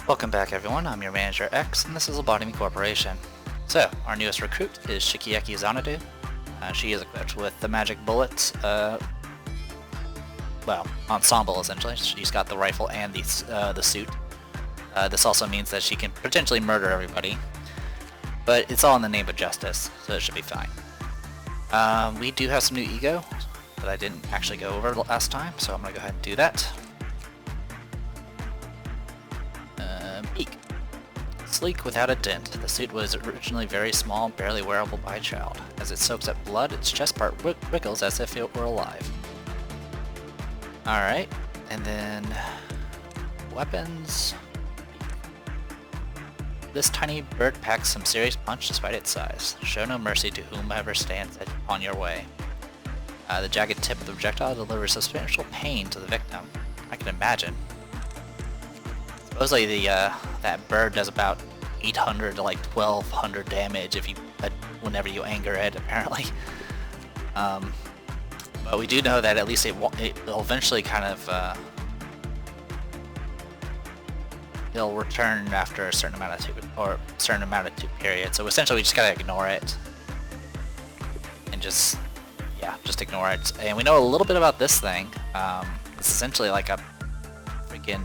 Welcome back everyone, I'm your manager X, and this is Lobotomy Corporation. So, our newest recruit is Shikieki Xanadu. She is equipped with the magic bullet, ensemble essentially. She's got the rifle and the suit. This also means that she can potentially murder everybody, but it's all in the name of justice, so it should be fine. We do have some new ego that I didn't actually go over last time, so I'm going to go ahead and do that. Peak. Sleek without a dent, the suit was originally very small, barely wearable by a child. As it soaks up blood, its chest part wriggles as if it were alive. Alright, and then weapons. This tiny bird packs some serious punch despite its size. Show no mercy to whomever stands on your way. The jagged tip of the projectile delivers substantial pain to the victim. I can imagine. Supposedly that bird does about 800 to like 1200 damage if whenever you anger it, apparently. But we do know that at least it will eventually kind of it'll return after a certain amount of period. So essentially we just gotta ignore it and just ignore it. And we know a little bit about this thing. It's essentially like a freaking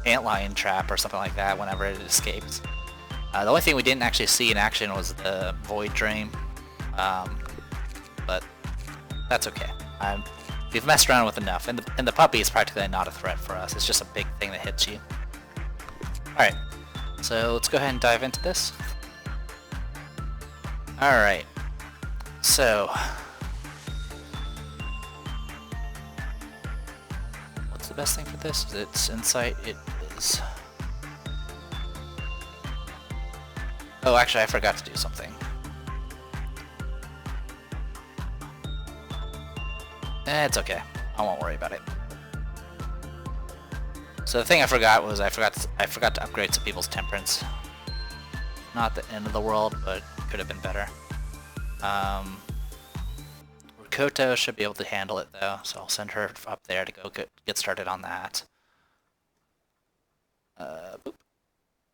antlion trap or something like that whenever it escapes. The only thing we didn't actually see in action was the void dream, but that's okay. We've messed around with enough, and the puppy is practically not a threat for us. It's just a big thing that hits you. Alright, so let's go ahead and dive into this. Alright, so what's the best thing for this? It's insight. It is. Oh, actually, I forgot to do something. It's okay. I won't worry about it. So the thing I forgot was I forgot to upgrade some people's temperance. Not the end of the world, but it could have been better. Koto should be able to handle it though, so I'll send her up there to go get started on that. Boop.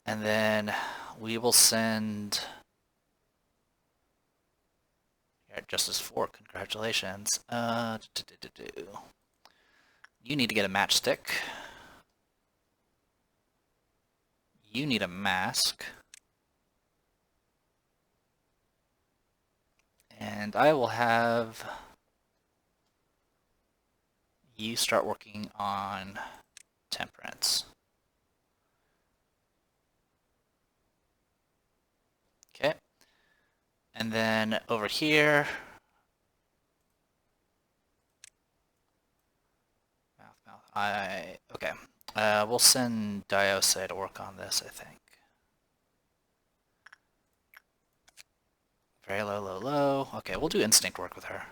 And then we will send Justice 4. Congratulations. You need to get a matchstick. You need a mask. And I will have you start working on temperance. Okay. And then over here, okay. We'll send Diose to work on this, I think. Very low, low, low. Okay, we'll do instinct work with her.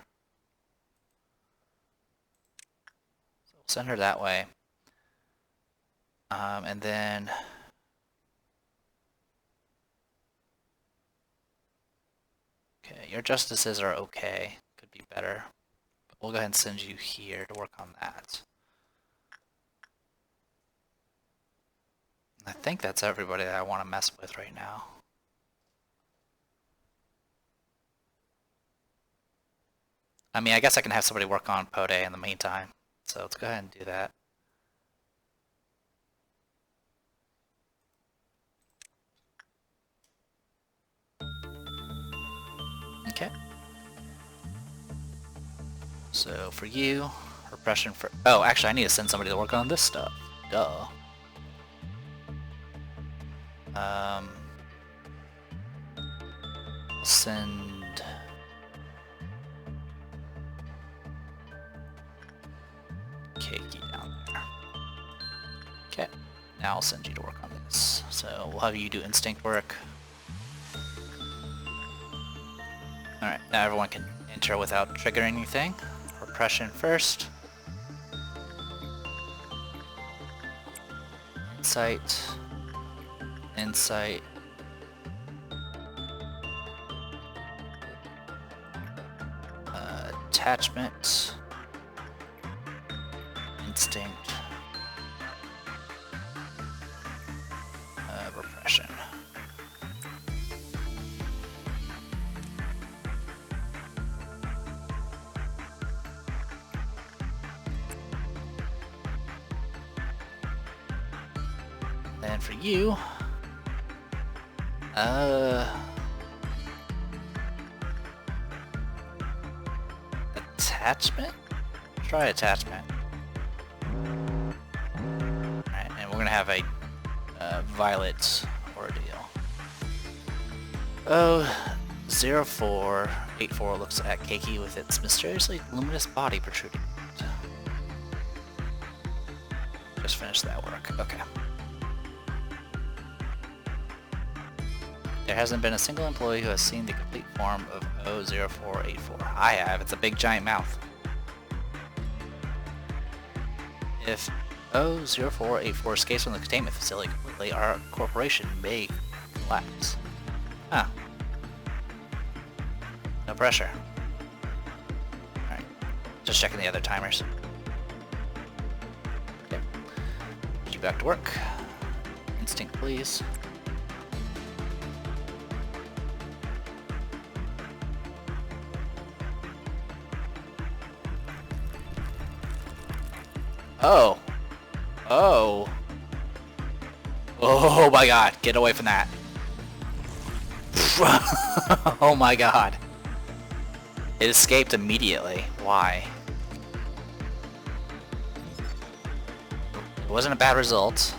So we'll send her that way. And then okay, your justices are okay. Could be better. But we'll go ahead and send you here to work on that. I think that's everybody that I want to mess with right now. I mean, I guess I can have somebody work on Pode in the meantime. So let's go ahead and do that. Okay. So for you, repression for... Oh, actually I need to send somebody to work on this stuff. Duh. Send... Keiki down there. Okay. Now I'll send you to work on this. So we'll have you do instinct work. Alright, now everyone can enter without triggering anything. Repression first. Insight. Insight. Attachment. Instinct. then for you, attachment? Try attachment. Alright, and we're gonna have a violet ordeal. 0484 looks at Keiki with its mysteriously luminous body protruding. Just finished that work. Okay. There hasn't been a single employee who has seen the complete form of 0484. I have. It's a big giant mouth. If 0484 escapes from the containment facility completely, our corporation may collapse. Huh. No pressure. Alright. Just checking the other timers. Okay. Get you back to work. Instinct, please. Oh. Oh. Oh my god. Get away from that. Oh my god. It escaped immediately. Why? It wasn't a bad result.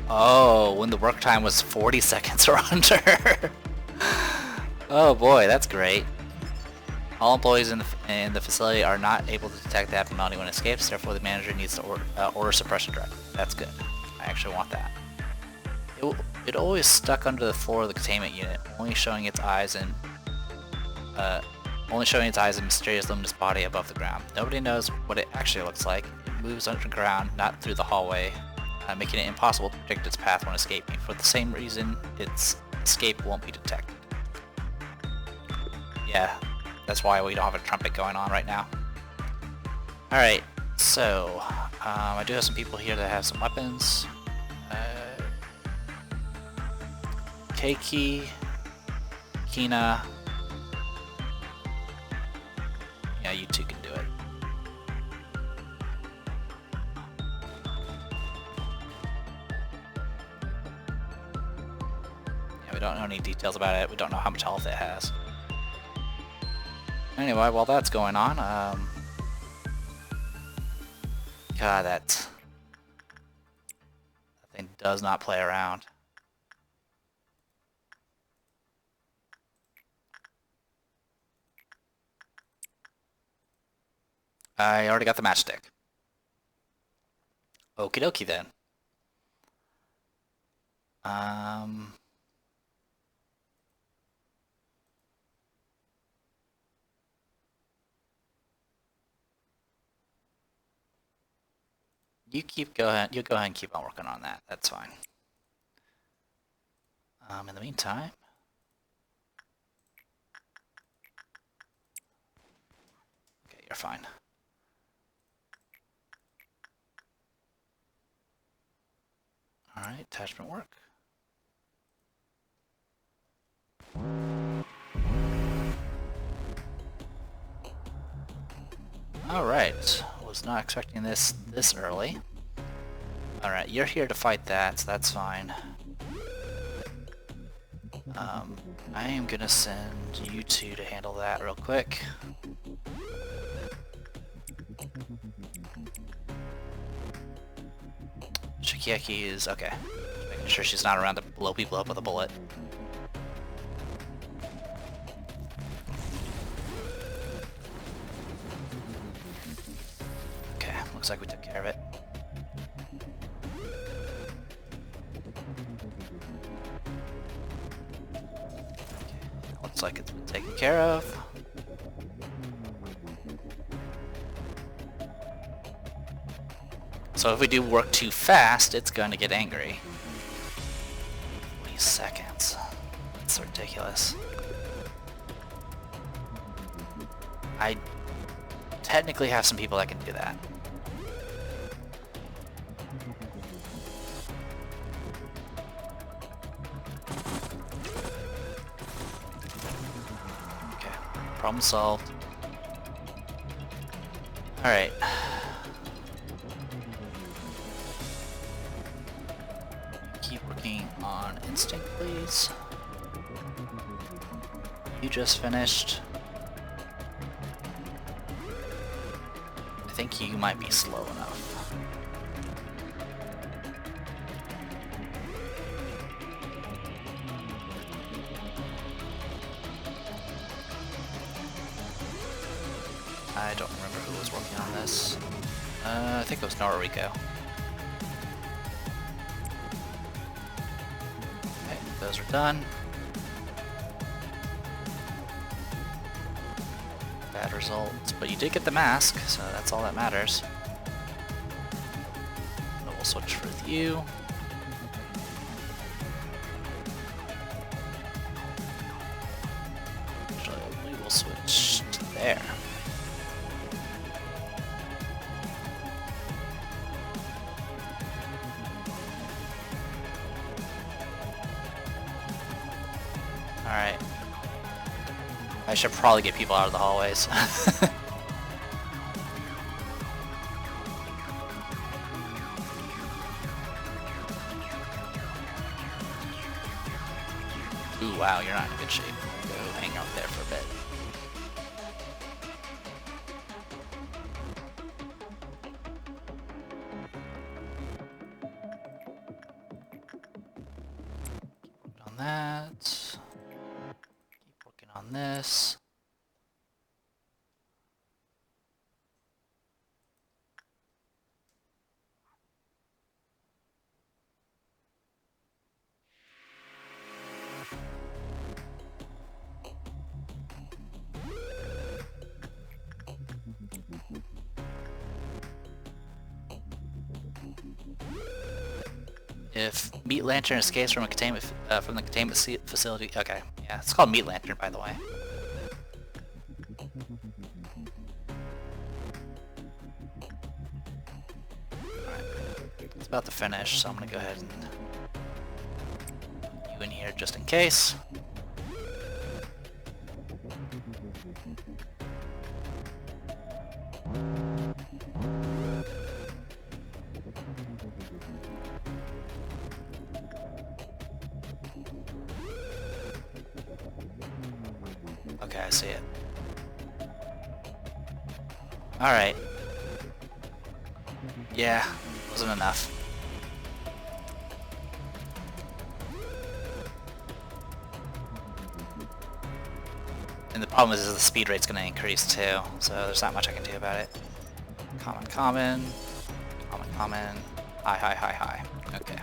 Oh, when the work time was 40 seconds or under. Oh boy, that's great. All employees in the facility are not able to detect the abnormality when it escapes, therefore the manager needs to order suppression drive. That's good. I actually want that. It always stuck under the floor of the containment unit, only showing its eyes and mysterious luminous body above the ground. Nobody knows what it actually looks like. It moves underground, not through the hallway, making it impossible to predict its path when escaping. For the same reason, its escape won't be detected. Yeah. That's why we don't have a trumpet going on right now. Alright, so I do have some people here that have some weapons. Keiki, Kina. Yeah, you two can do it. Yeah, we don't know any details about it. We don't know how much health it has. Anyway, while that's going on, God, that thing does not play around. I already got the matchstick. Okie dokie then. You go ahead and keep on working on that. That's fine. In the meantime, okay, you're fine. All right, attachment work. All right. Was not expecting this early. Alright, you're here to fight that, so that's fine. I am gonna send you two to handle that real quick. Shikieki is okay. Just making sure she's not around to blow people up with a bullet. Looks like we took care of it. Okay, looks like it's been taken care of. So if we do work too fast, it's going to get angry. 20 seconds. That's ridiculous. I technically have some people that can do that. Problem solved. Alright. on instinct, please. You just finished. I think you might be slow enough. I don't remember who was working on this. I think it was Noriko. Okay, those are done. Bad results, but you did get the mask, so that's all that matters. So we'll switch with you. Actually, we will switch to there. Alright. I should probably get people out of the hallways. Ooh, wow, you're not in good shape. Go hang out there for a bit. Keep on that. Keep working on this. If Meat Lantern escapes from a containment from the containment facility, okay, yeah, it's called Meat Lantern, by the way. Alright, it's about to finish, so I'm gonna go ahead and put you in here just in case. Okay, I see it. Alright. Yeah, wasn't enough. And the problem is the speed rate's gonna increase too, so there's not much I can do about it. Common, common, common, common, high, high, high, high. Okay.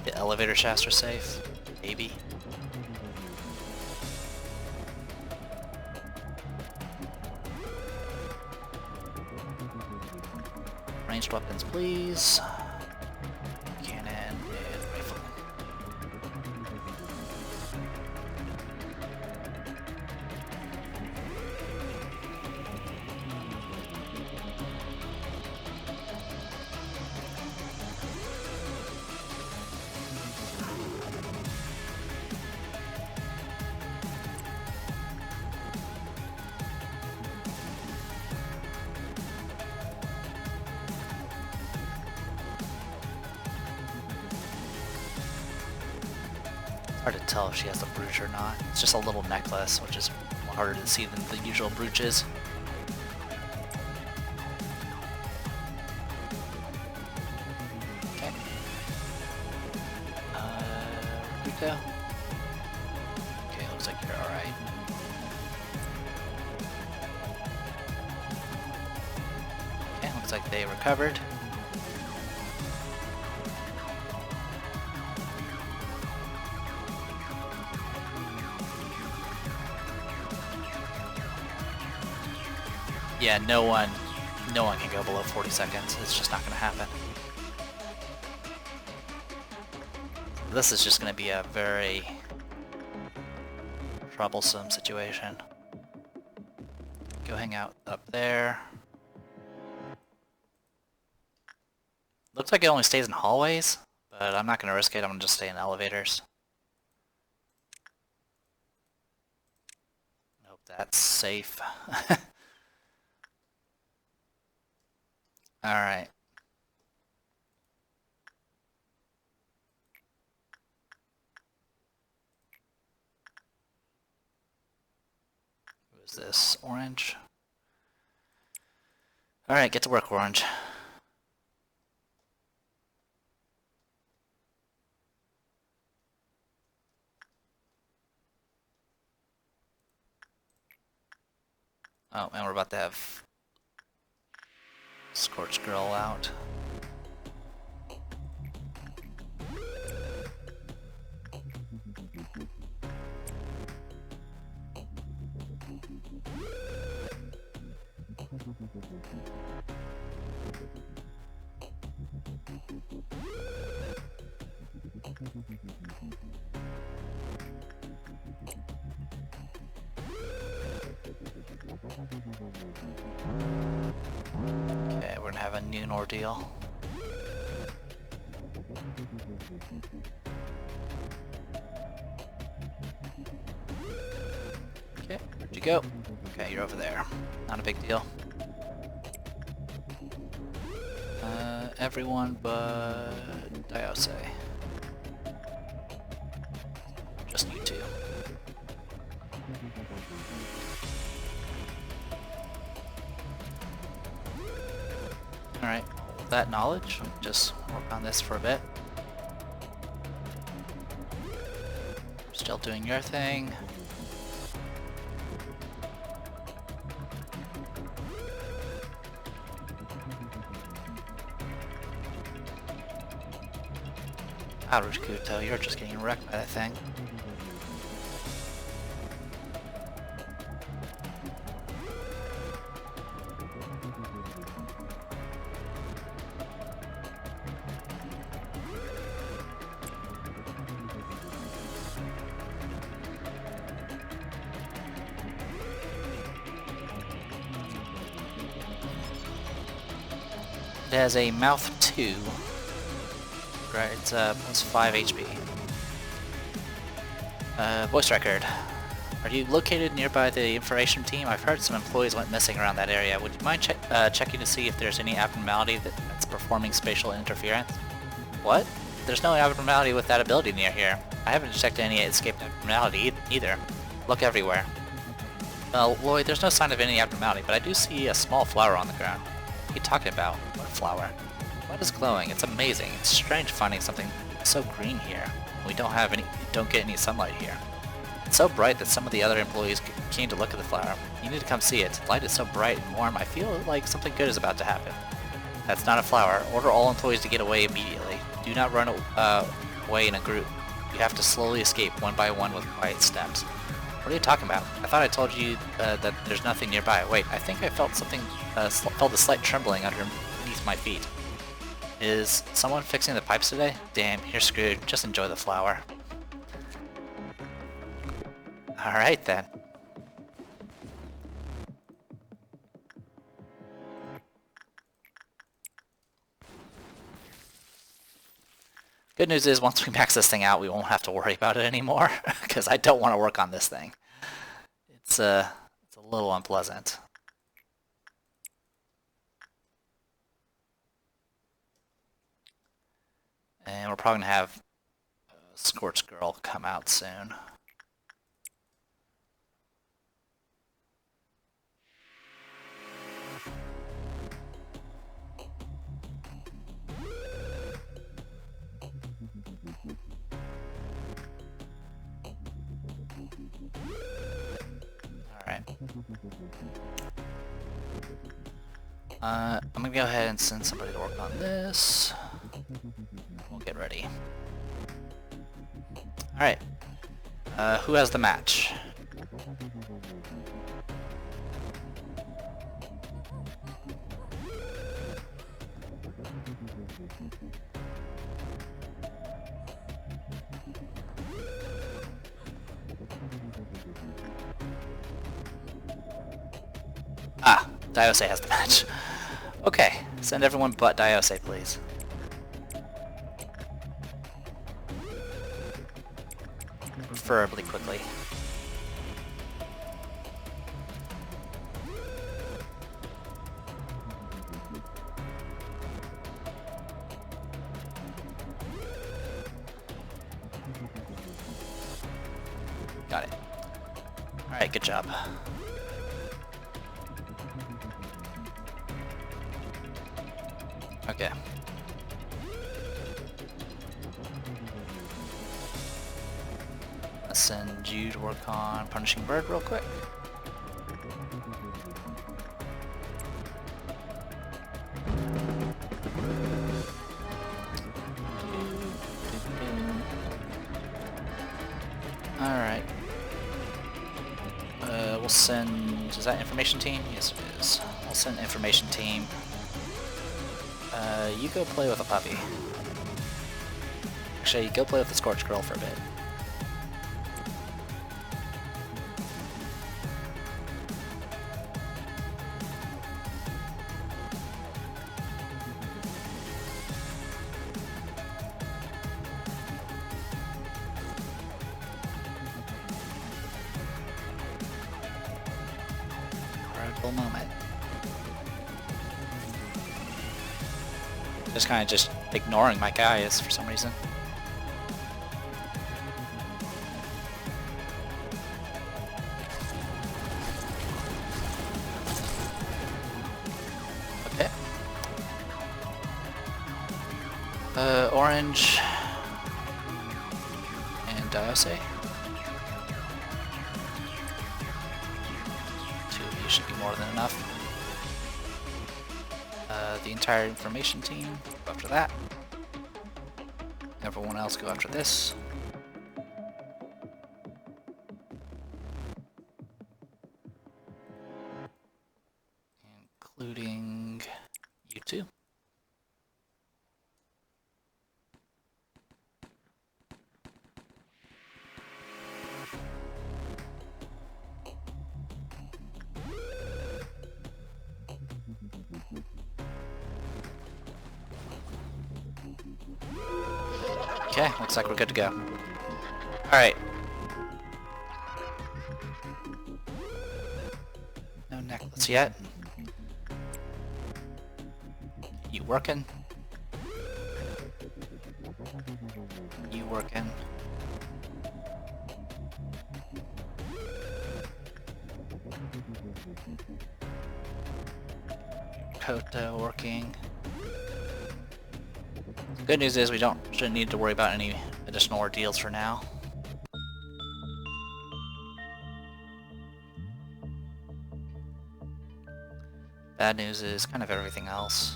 The elevator shafts are safe. Maybe. Ranged weapons, please. Cannon and rifle. Hard to tell if she has the brooch or not. It's just a little necklace, which is more harder to see than the usual brooches. Okay. Rika? Okay, looks like you're alright. Okay, looks like they recovered. Yeah, no one can go below 40 seconds. It's just not going to happen. This is just going to be a very troublesome situation. Go hang out up there. Looks like it only stays in hallways, but I'm not going to risk it. I'm going to just stay in elevators. Hope that's safe. Alright. What is this? Orange? Alright, get to work, Orange. Oh, and we're about to have Scorch Girl out. Okay, we're gonna have a noon ordeal. Okay, where'd you go? Okay, you're over there. Not a big deal. Everyone but Diose. Just you two. Alright, with that knowledge, just work on this for a bit. Still doing your thing. Harukuto, you're just getting wrecked by that thing. It has a mouth 2. Right, it's plus 5 HP. Voice record. Are you located nearby the information team? I've heard some employees went missing around that area. Would you mind checking to see if there's any abnormality that's performing spatial interference? What? There's no abnormality with that ability near here. I haven't detected any escaped abnormality either. Look everywhere. Well, Lloyd, there's no sign of any abnormality, but I do see a small flower on the ground. What are you talking about? What flower? What is glowing? It's amazing. It's strange finding something so green here. We don't get any sunlight here. It's so bright that some of the other employees came to look at the flower. You need to come see it. The light is so bright and warm, I feel like something good is about to happen. That's not a flower. Order all employees to get away immediately. Do not run away in a group. You have to slowly escape one by one with quiet steps. What are you talking about? I thought I told you that there's nothing nearby. Wait, I think I felt something, felt a slight trembling underneath my feet. Is someone fixing the pipes today? Damn, you're screwed. Just enjoy the flower. Alright then. Good news is, once we max this thing out, we won't have to worry about it anymore, because I don't want to work on this thing. It's a little unpleasant. And we're probably going to have Scorch Girl come out soon. Alright. I'm going to go ahead and send somebody to work on this. We'll get ready. Alright. Who has the match? Ah, Diose has the match. Okay, send everyone but Diose, please. Preferably quickly. Alright, good job. Okay. Let's send you to work on punishing bird real quick. Alright. We'll send... is that information team? Yes it is. We'll send information team. You go play with a puppy. Actually, go play with the Scorched Girl for a bit. Moment. Just kind of just ignoring my guys for some reason. Okay. Orange and Diose. Should be more than enough. The entire information team, go after that. Everyone else go after this. Including you two. Okay, looks like we're good to go. Alright. No necklace yet. You working? You working? Kota working. Good news is we shouldn't need to worry about any additional ordeals for now. Bad news is kind of everything else.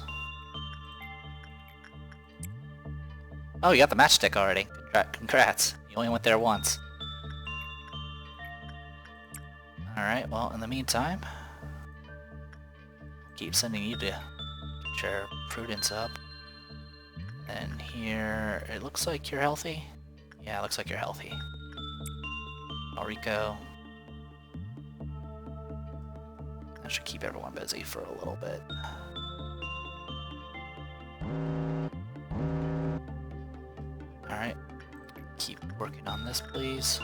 Oh, you got the matchstick already. Congrats. You only went there once. Alright, well, in the meantime, keep sending you to get your prudence up. And here, it looks like you're healthy. Yeah, it looks like you're healthy. Ulrico. That should keep everyone busy for a little bit. Alright. Keep working on this, please.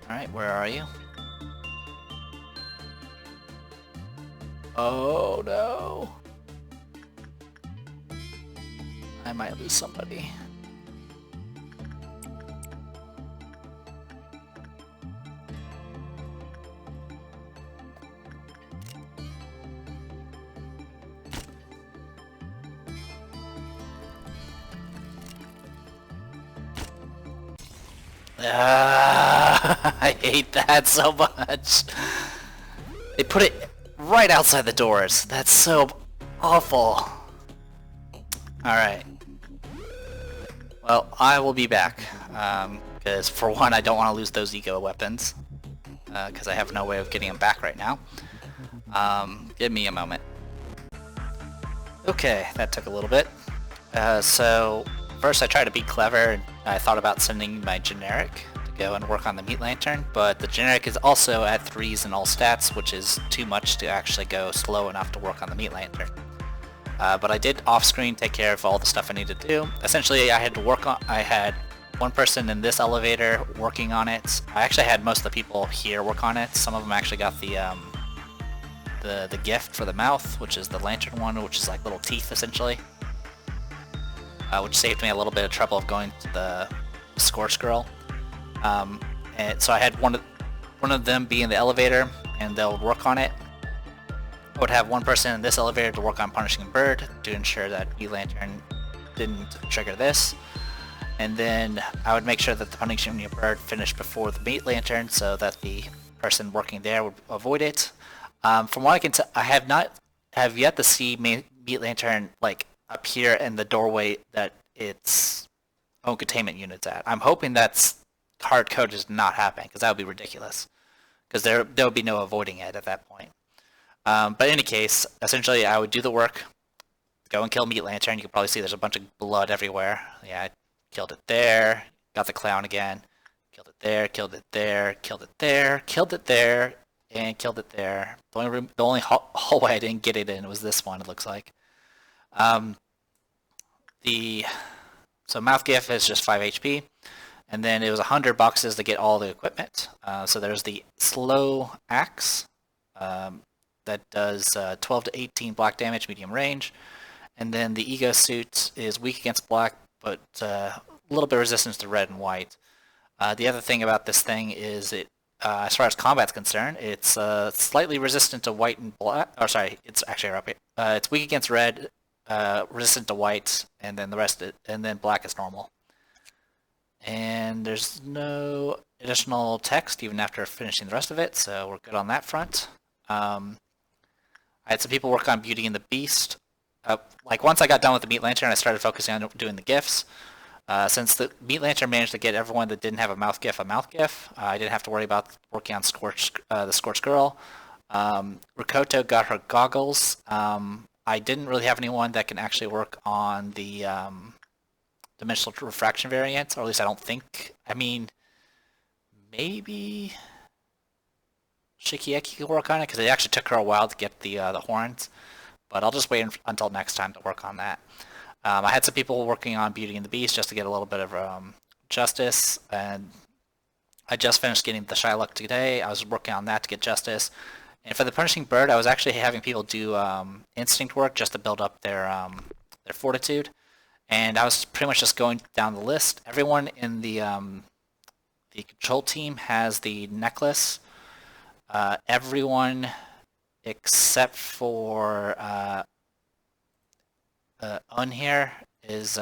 Alright, where are you? Oh no! I might lose somebody. I hate that so much. They put it right outside the doors. That's so awful. Alright. Well, I will be back. Because for one, I don't want to lose those eco weapons. Because I have no way of getting them back right now. Give me a moment. Okay, that took a little bit. So, first I tried to be clever and I thought about sending my generic to go and work on the meat lantern, but the generic is also at 3s in all stats, which is too much to actually go slow enough to work on the meat lantern. But I did off-screen take care of all the stuff I needed to do. Essentially, I had one person in this elevator working on it. I actually had most of the people here work on it. Some of them actually got the gift for the mouth, which is the lantern one, which is like little teeth essentially. which saved me a little bit of trouble of going to the Scorch Girl. And so I had one of them be in the elevator, and they'll work on it. I would have one person in this elevator to work on punishing bird to ensure that Meat Lantern didn't trigger this. And then I would make sure that the punishing bird finished before the Meat Lantern so that the person working there would avoid it. From what I can tell, I have yet to see Meat Lantern like appear in the doorway that its own containment unit's at. I'm hoping that's hard code does not happen, because that would be ridiculous. Because there would be no avoiding it at that point. But in any case, essentially I would do the work, go and kill Meat Lantern. You can probably see there's a bunch of blood everywhere. Yeah, I killed it there, got the clown again, killed it there, killed it there, killed it there, killed it there, and killed it there. The only hallway I didn't get it in was this one, it looks like. So Malkuth is just 5 HP, and then it was 100 boxes to get all the equipment. So there's the slow axe that does 12 to 18 black damage, medium range, and then the ego suit is weak against black, but a little bit of resistance to red and white. The other thing about this thing is it, as far as combat's concerned, it's slightly resistant to white and black. Or sorry, it's actually up here. It's weak against red, resistant to white, and then the rest, and then black is normal. And there's no additional text even after finishing the rest of it, so we're good on that front. I had some people work on Beauty and the Beast. Like once I got done with the Meat Lantern, I started focusing on doing the gifts. Since the Meat Lantern managed to get everyone that didn't have a mouth gif, I didn't have to worry about working on the Scorch Girl. Rikoto got her goggles. I didn't really have anyone that can actually work on the dimensional refraction variant, or at least I don't think. I mean, maybe Shikieki could work on it, because it actually took her a while to get the horns. But I'll just wait until next time to work on that. I had some people working on Beauty and the Beast just to get a little bit of justice, and I just finished getting the Shylock today. I was working on that to get justice. And for the Punishing Bird, I was actually having people do instinct work just to build up their fortitude. And I was pretty much just going down the list. Everyone in the control team has the necklace. Everyone except for Un here is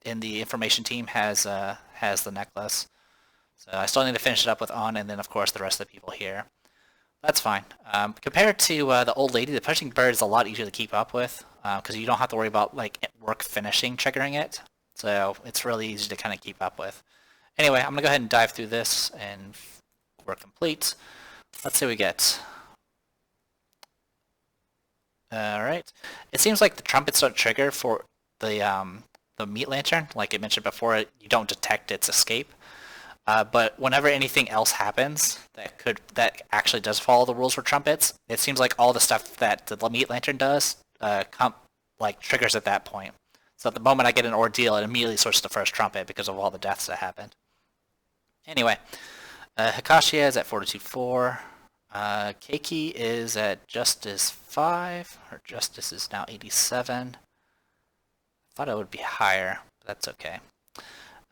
in the information team has the necklace. So I still need to finish it up with Un, and then of course the rest of the people here. That's fine. Compared to the old lady, the Punishing Bird is a lot easier to keep up with, because you don't have to worry about like work finishing triggering it. So it's really easy to kind of keep up with. Anyway, I'm gonna go ahead and dive through this, and we're complete. Let's see what we get. Alright. It seems like the trumpets don't trigger for the Meat Lantern. Like I mentioned before, you don't detect its escape. But whenever anything else happens that actually does follow the rules for trumpets, it seems like all the stuff that the Meat Lantern does triggers at that point. So at the moment I get an ordeal, it immediately switches to first trumpet because of all the deaths that happened. Anyway, Hikashia is at Fortitude 4. Keiki is at Justice 5. Her Justice is now 87. I thought it would be higher, but that's okay.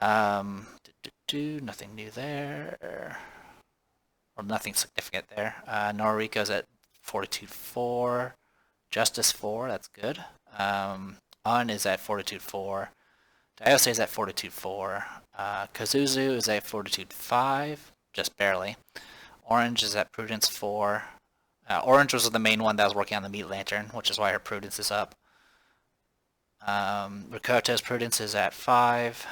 Nothing new there. Or nothing significant there. Noriko's at Fortitude 4. Justice 4, that's good. Un is at Fortitude 4. Daiose is at Fortitude 4. Kazuzu is at Fortitude 5, just barely. Orange is at Prudence 4. Orange was the main one that was working on the Meat Lantern, which is why her Prudence is up. Rikoto's Prudence is at 5.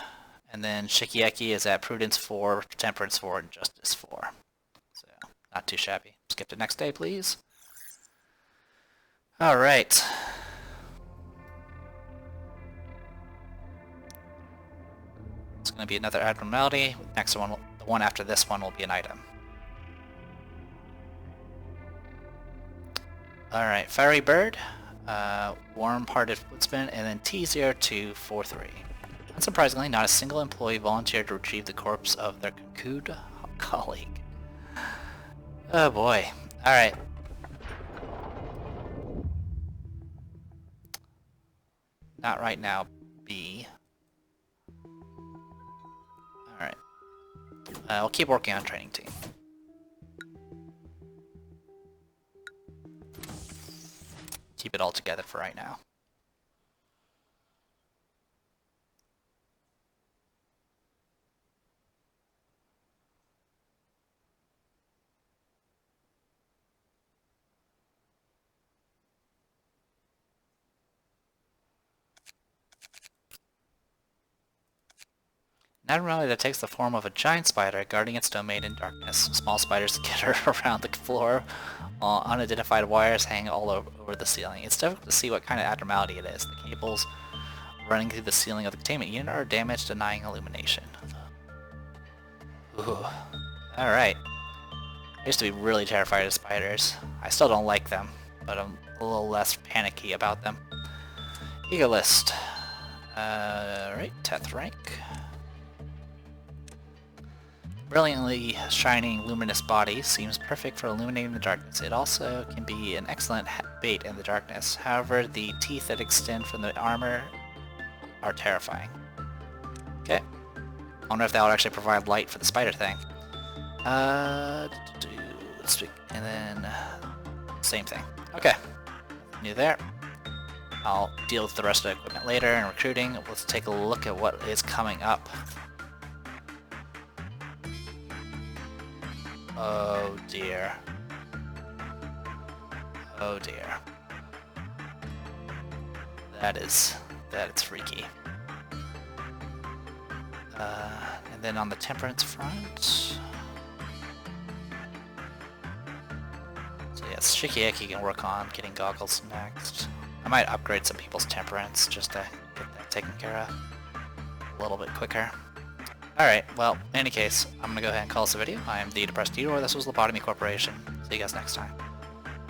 And then Shikieki is at Prudence 4, Temperance 4, and Justice 4. So, not too shabby. Skip to next day, please. Alright. It's going to be another abnormality. Next one, the one after this one will be an item. Alright, Fiery Bird, Warm-Hearted Woodsman, and then T0243. Unsurprisingly, not a single employee volunteered to retrieve the corpse of their cocooned colleague. Oh boy. Alright. Not right now, B. We'll keep working on training team. Keep it all together for right now. An abnormality that takes the form of a giant spider guarding its domain in darkness. Small spiders skitter around the floor, while unidentified wires hang all over the ceiling. It's difficult to see what kind of abnormality it is. The cables running through the ceiling of the containment unit are damaged, denying illumination. Ooh. Alright. I used to be really terrified of spiders. I still don't like them, but I'm a little less panicky about them. Ego list. Right, TETH rank. Brilliantly shining luminous body seems perfect for illuminating the darkness. It also can be an excellent bait in the darkness. However, the teeth that extend from the armor are terrifying. Okay. I wonder if that would actually provide light for the spider thing. Let's speak, and then same thing. Okay. New there. I'll deal with the rest of the equipment later and recruiting. Let's take a look at what is coming up. Oh dear. Oh dear. That is freaky. And then on the temperance front... So yeah, Shikieki can work on getting goggles next. I might upgrade some people's temperance just to get that taken care of a little bit quicker. Alright, well, in any case, I'm gonna go ahead and call this a video. I am the Depressed Eater, this was Lobotomy Corporation. See you guys next time.